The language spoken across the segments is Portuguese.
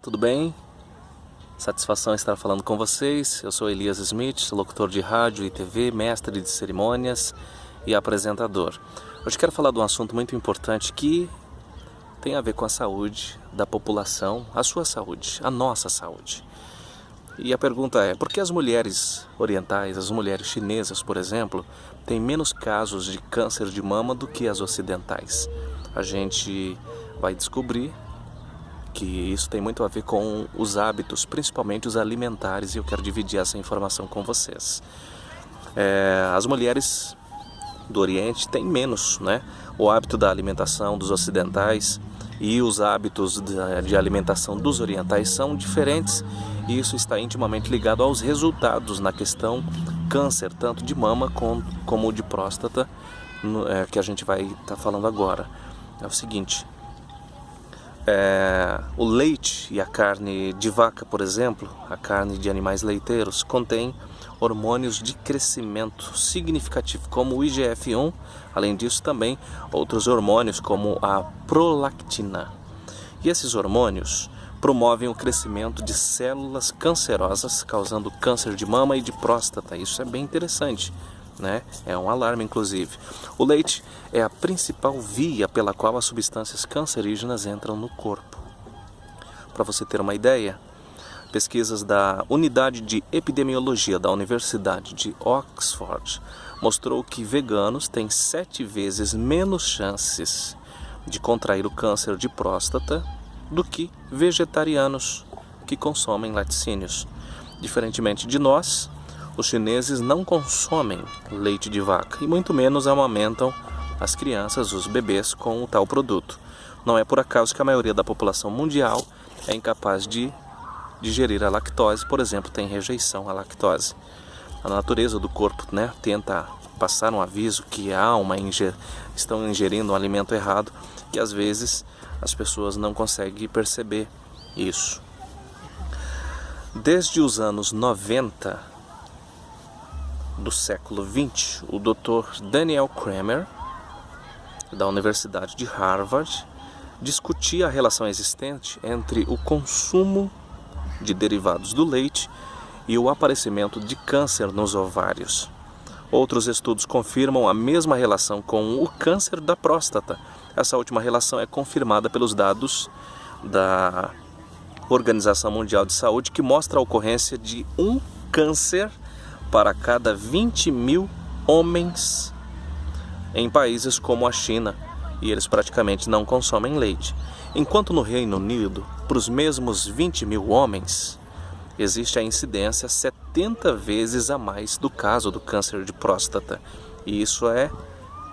Tudo bem? Satisfação estar falando com vocês. Eu sou Elias Smith, locutor de rádio e TV, mestre de cerimônias e apresentador. Hoje quero falar de um assunto muito importante que tem a ver com a saúde da população, a sua saúde, a nossa saúde. E a pergunta é, por que as mulheres orientais, as mulheres chinesas, por exemplo, têm menos casos de câncer de mama do que as ocidentais? A gente vai descobrir que isso tem muito a ver com os hábitos, principalmente os alimentares, e eu quero dividir essa informação com vocês. As mulheres do Oriente têm menos, o hábito da alimentação dos ocidentais, e os hábitos de alimentação dos orientais são diferentes, e isso está intimamente ligado aos resultados na questão câncer, tanto de mama como de próstata, que a gente vai estar falando agora. É o seguinte: o leite e a carne de vaca, por exemplo, a carne de animais leiteiros, contém hormônios de crescimento significativo, como o IGF-1, além disso também outros hormônios como a prolactina. E esses hormônios promovem o crescimento de células cancerosas, causando câncer de mama e de próstata. Isso é bem interessante, É um alarme, inclusive. O leite é a principal via pela qual as substâncias cancerígenas entram no corpo. Para você ter uma ideia, pesquisas da Unidade de Epidemiologia da Universidade de Oxford mostrou que veganos têm 7 vezes menos chances de contrair o câncer de próstata do que vegetarianos que consomem laticínios. Diferentemente de nós, os chineses não consomem leite de vaca e muito menos amamentam as crianças, os bebês, com o tal produto. Não é por acaso que a maioria da população mundial é incapaz de digerir a lactose, por exemplo, tem rejeição à lactose. A natureza do corpo tenta passar um aviso que estão ingerindo um alimento errado e às vezes as pessoas não conseguem perceber isso. Desde os anos 90 do século XX, o Dr. Daniel Kramer, da Universidade de Harvard, discutia a relação existente entre o consumo de derivados do leite e o aparecimento de câncer nos ovários. Outros estudos confirmam a mesma relação com o câncer da próstata. Essa última relação é confirmada pelos dados da Organização Mundial de Saúde, que mostra a ocorrência de um câncer para cada 20 mil homens em países como a China, e eles praticamente não consomem leite. Enquanto no Reino Unido, para os mesmos 20 mil homens, existe a incidência 70 vezes a mais do caso do câncer de próstata. E isso é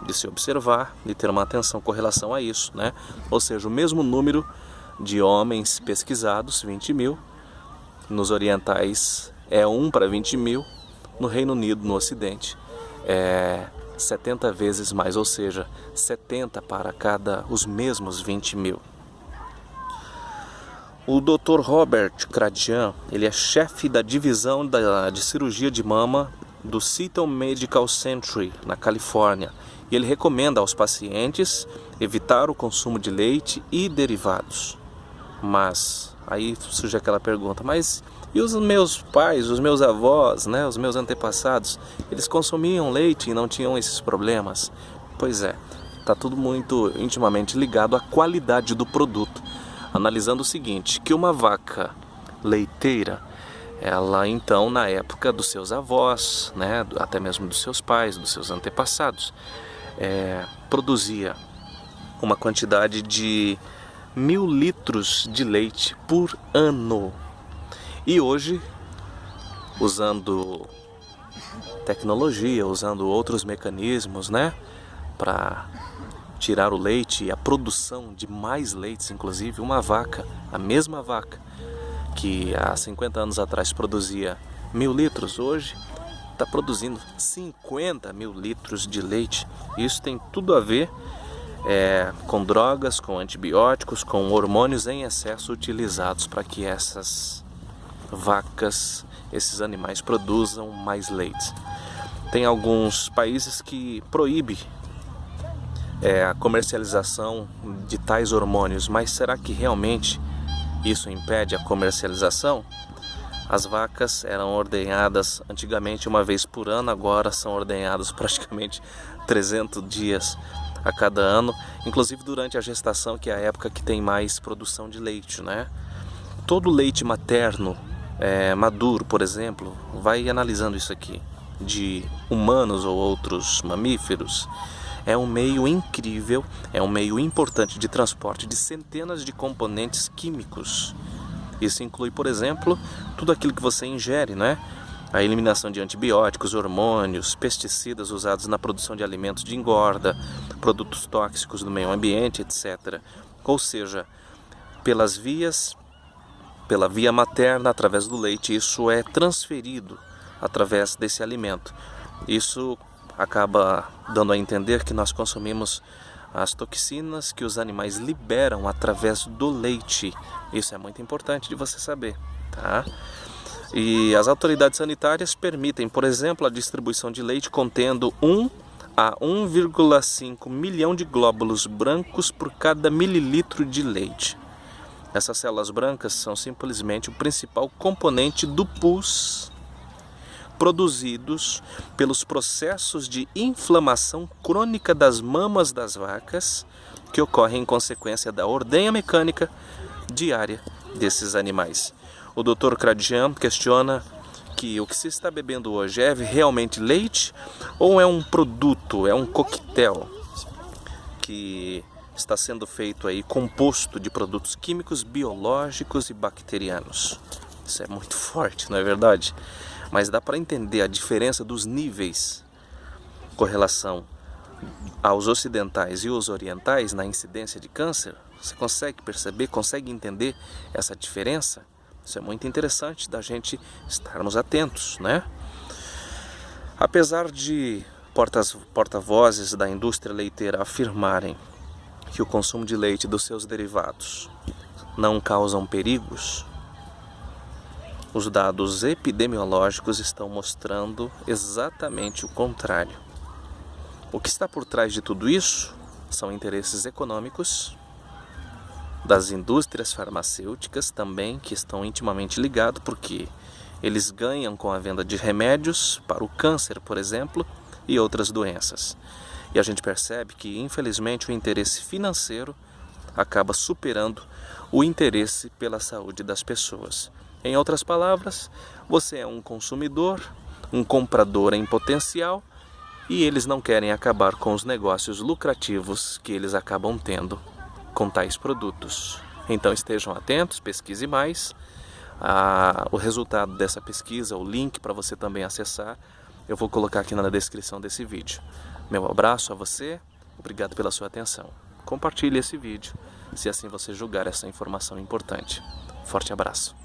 de se observar, de ter uma atenção com relação a isso, Ou seja, o mesmo número de homens pesquisados, 20 mil, nos orientais é 1 para 20 mil, no Reino Unido, no Ocidente, é 70 vezes mais, ou seja, 70 para cada os mesmos 20 mil. O Dr. Robert Gradian, ele é chefe da divisão de cirurgia de mama do Seton Medical Center, na Califórnia, e ele recomenda aos pacientes evitar o consumo de leite e derivados. Mas aí surge aquela pergunta, mas e os meus pais, os meus avós, os meus antepassados, eles consumiam leite e não tinham esses problemas? Pois é, está tudo muito intimamente ligado à qualidade do produto. Analisando o seguinte, que uma vaca leiteira, ela então na época dos seus avós, até mesmo dos seus pais, dos seus antepassados, produzia uma quantidade de 1.000 litros de leite por ano. E hoje, usando tecnologia, usando outros mecanismos, para tirar o leite e a produção de mais leites, inclusive uma vaca, a mesma vaca que há 50 anos atrás produzia 1.000 litros, hoje está produzindo 50.000 litros de leite. Isso tem tudo a ver com drogas, com antibióticos, com hormônios em excesso utilizados para que essas vacas, esses animais produzam mais leite. Tem alguns países que proíbem a comercialização de tais hormônios, mas será que realmente isso impede a comercialização, as vacas eram ordenhadas antigamente uma vez por ano, agora são ordenhadas praticamente 300 dias a cada ano, inclusive durante a gestação, que é a época que tem mais produção de leite, né? Todo leite materno maduro, por exemplo, vai analisando isso aqui, de humanos ou outros mamíferos, é um meio incrível, é um meio importante de transporte de centenas de componentes químicos. Isso inclui, por exemplo, tudo aquilo que você ingere, né? A eliminação de antibióticos, hormônios, pesticidas usados na produção de alimentos de engorda, produtos tóxicos do meio ambiente, etc. Ou seja, pela via materna, através do leite, isso é transferido através desse alimento. Isso acaba dando a entender que nós consumimos as toxinas que os animais liberam através do leite. Isso é muito importante de você saber, tá? E as autoridades sanitárias permitem, por exemplo, a distribuição de leite contendo 1 a 1,5 milhão de glóbulos brancos por cada mililitro de leite. Essas células brancas são simplesmente o principal componente do pus, produzidos pelos processos de inflamação crônica das mamas das vacas, que ocorrem em consequência da ordenha mecânica diária desses animais. O Dr. Kradian questiona que o que se está bebendo hoje é realmente leite ou é um produto, é um coquetel que está sendo feito aí, composto de produtos químicos, biológicos e bacterianos. Isso é muito forte, não é verdade? Mas dá para entender a diferença dos níveis com relação aos ocidentais e os orientais na incidência de câncer. Você consegue perceber, consegue entender essa diferença? Isso é muito interessante da gente estarmos atentos, né? Apesar de porta-vozes da indústria leiteira afirmarem que o consumo de leite e dos seus derivados não causam perigos, os dados epidemiológicos estão mostrando exatamente o contrário. O que está por trás de tudo isso são interesses econômicos das indústrias farmacêuticas também, que estão intimamente ligados, porque eles ganham com a venda de remédios para o câncer, por exemplo, e outras doenças. E a gente percebe que, infelizmente, o interesse financeiro acaba superando o interesse pela saúde das pessoas. Em outras palavras, você é um consumidor, um comprador em potencial, e eles não querem acabar com os negócios lucrativos que eles acabam tendo com tais produtos. Então estejam atentos, pesquise mais. O resultado dessa pesquisa, o link para você também acessar, eu vou colocar aqui na descrição desse vídeo. Meu abraço a você, obrigado pela sua atenção. Compartilhe esse vídeo, se assim você julgar essa informação importante. Forte abraço.